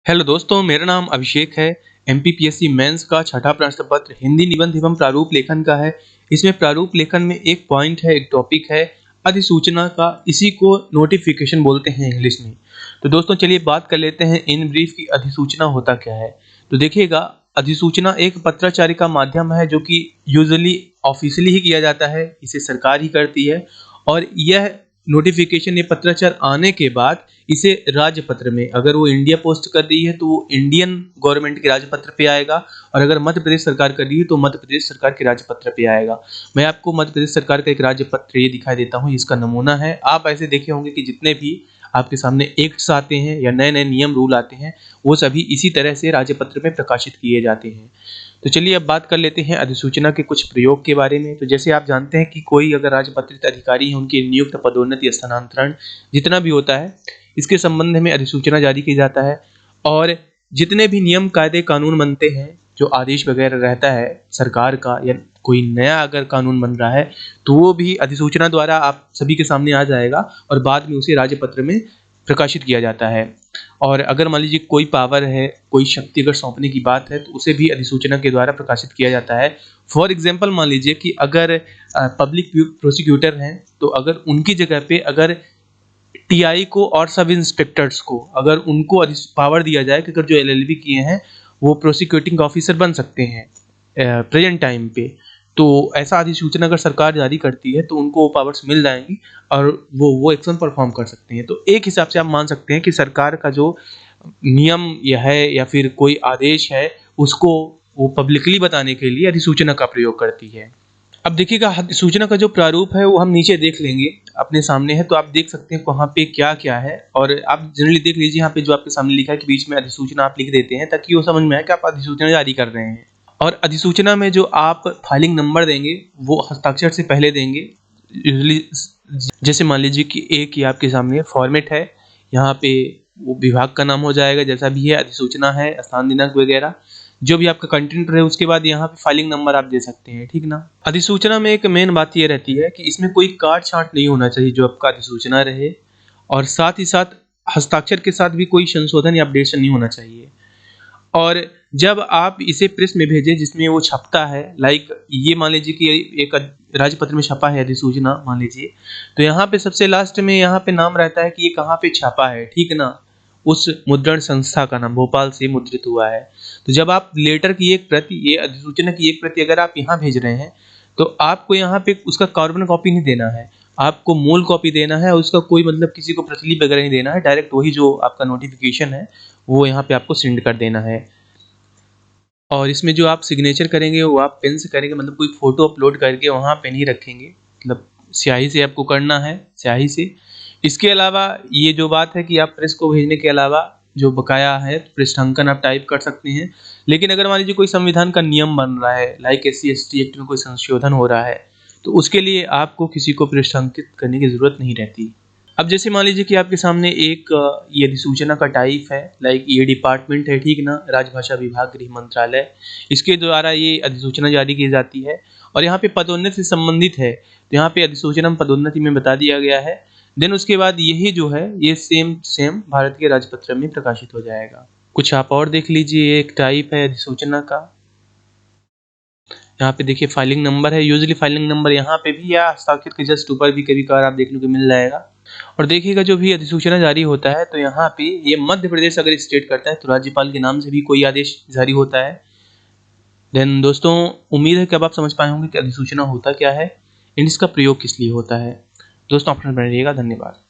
Hello दोस्तों, मेरा नाम अभिषेक है। एमपीपीएससी मेंस का छठा प्रश्न पत्र हिंदी निबंध एवं प्रारूप लेखन का है। इसमें प्रारूप लेखन में एक पॉइंट है, एक टॉपिक है अधिसूचना का। इसी को नोटिफिकेशन बोलते हैं इंग्लिश में। तो दोस्तों चलिए बात कर लेते हैं इन ब्रीफ की अधिसूचना होता क्या है। तो देखिएगा, अधिसूचना एक पत्राचार का माध्यम है जो कि यूजुअली ऑफिशियली ही किया जाता है। इसे सरकार ही करती है और यह नोटिफिकेशन, ये पत्राचार आने के बाद इसे राजपत्र में, अगर वो इंडिया पोस्ट कर रही है तो वो इंडियन गवर्नमेंट के राजपत्र पे आएगा, और अगर मध्य प्रदेश सरकार कर रही है तो मध्य प्रदेश सरकार के राजपत्र पे आएगा। मैं आपको मध्य प्रदेश सरकार का एक राजपत्र ये दिखाई देता हूँ, इसका नमूना है। आप ऐसे देखे होंगे कि जितने भी आपके सामने एक्ट्स आते हैं या नए नए नियम रूल आते हैं, वो सभी इसी तरह से राजपत्र में प्रकाशित किए जाते हैं। तो चलिए अब बात कर लेते हैं अधिसूचना के कुछ प्रयोग के बारे में। तो जैसे आप जानते हैं कि कोई अगर राजपत्रित अधिकारी है, उनकी नियुक्त, पदोन्नति, स्थानांतरण जितना भी होता है, इसके संबंध में अधिसूचना जारी की जाता है। और जितने भी नियम, कायदे, कानून बनते हैं, जो आदेश वगैरह रहता है सरकार का, या कोई नया अगर कानून बन रहा है तो वो भी अधिसूचना द्वारा आप सभी के सामने आ जाएगा और बाद में उसे राजपत्र में प्रकाशित किया जाता है। और अगर मान लीजिए कोई पावर है, कोई शक्ति अगर सौंपने की बात है, तो उसे भी अधिसूचना के द्वारा प्रकाशित किया जाता है। फॉर एग्जाम्पल मान लीजिए कि अगर पब्लिक प्रोसिक्यूटर हैं, तो अगर उनकी जगह पे अगर टीआई को और सब इंस्पेक्टर्स को अगर उनको पावर दिया जाए कि अगर जो एलएलबी किए हैं वो प्रोसिक्यूटिंग ऑफिसर बन सकते हैं प्रेजेंट टाइम पे, तो ऐसा अधिसूचना अगर सरकार जारी करती है तो उनको वो पावर्स मिल जाएंगी और वो एक्शन परफॉर्म कर सकते हैं। तो एक हिसाब से आप मान सकते हैं कि सरकार का जो नियम यह है या फिर कोई आदेश है, उसको वो पब्लिकली बताने के लिए अधिसूचना का प्रयोग करती है। अब देखिएगा, अधिसूचना का जो प्रारूप है वो हम नीचे देख लेंगे, अपने सामने है, तो आप देख सकते हैं वहाँ पे क्या क्या है। और आप जनरली देख लीजिए, यहाँ पे जो आपके सामने लिखा है कि बीच में अधिसूचना आप लिख देते हैं ताकि वो समझ में आए कि आप अधिसूचना जारी कर रहे हैं। और अधिसूचना में जो आप फाइलिंग नंबर देंगे वो हस्ताक्षर से पहले देंगे। यूजुअली जैसे मान लीजिए कि एक ही आपके सामने फॉर्मेट है, यहाँ पे वो विभाग का नाम हो जाएगा, जैसा भी है, अधिसूचना है, स्थान दिनांक वगैरह जो भी आपका कंटेंट रहे, उसके बाद यहाँ पे फाइलिंग नंबर आप दे सकते हैं, ठीक ना। अधिसूचना में एक मेन बात ये रहती है कि इसमें कोई काट छांट नहीं होना चाहिए जो आपका अधिसूचना रहे, और साथ ही साथ हस्ताक्षर के साथ भी कोई संशोधन या अपडेशन नहीं होना चाहिए। और जब आप इसे प्रेस में भेजें जिसमें वो छपता है, लाइक ये मान लीजिए कि एक राजपत्र में छपा है अधिसूचना मान लीजिए, तो यहाँ पे सबसे लास्ट में यहाँ पे नाम रहता है कि ये कहाँ पे छपा है, ठीक ना। उस मुद्रण संस्था का नाम भोपाल से मुद्रित हुआ है। तो जब आप लेटर की एक प्रति, ये अधिसूचना की एक प्रति अगर आप यहाँ भेज रहे हैं, तो आपको यहाँ पे उसका कार्बन कॉपी नहीं देना है, आपको मूल कॉपी देना है। और उसका कोई मतलब किसी को प्रतिलिपि वगैरह नहीं देना है, डायरेक्ट वही जो आपका नोटिफिकेशन है वो यहाँ पे आपको सेंड कर देना है। और इसमें जो आप सिग्नेचर करेंगे वो आप पेन से करेंगे, मतलब कोई फोटो अपलोड करके वहाँ पे नहीं रखेंगे, मतलब स्याही से आपको करना है, स्याही से। इसके अलावा ये जो बात है कि आप प्रेस को भेजने के अलावा जो बकाया है पृष्ठांकन आप टाइप कर सकते हैं। लेकिन अगर मान लीजिए कोई संविधान का नियम बन रहा है, लाइक SC/ST एक्ट में कोई संशोधन हो रहा है, तो उसके लिए आपको किसी को पृष्ठांकित करने की जरूरत नहीं रहती। अब जैसे मान लीजिए कि आपके सामने एक ये अधिसूचना का टाइप है, लाइक ये डिपार्टमेंट है, ठीक ना, राजभाषा विभाग, गृह मंत्रालय, इसके द्वारा ये अधिसूचना जारी की जाती है। और यहाँ पे पदोन्नति से संबंधित है, तो यहाँ पे अधिसूचना पदोन्नति में बता दिया गया है। देन उसके बाद यही जो है ये सेम भारत के राजपत्र में प्रकाशित हो जाएगा। कुछ आप और देख लीजिए, एक टाइप है अधिसूचना का, यहाँ पे देखिए फाइलिंग नंबर है। यूजुअली फाइलिंग नंबर यहाँ पे भी या हस्ताक्षर के जस्ट ऊपर भी कभी कभार आप देखने को मिल जाएगा। और देखिएगा जो भी अधिसूचना जारी होता है, तो यहाँ पे ये मध्य प्रदेश अगर स्टेट करता है तो राज्यपाल के नाम से भी कोई आदेश जारी होता है। देन दोस्तों, उम्मीद है कि अब आप समझ पाए होंगे कि अधिसूचना होता क्या है, इसका प्रयोग किस लिए होता है। दोस्तों, आप रहिएगा, धन्यवाद।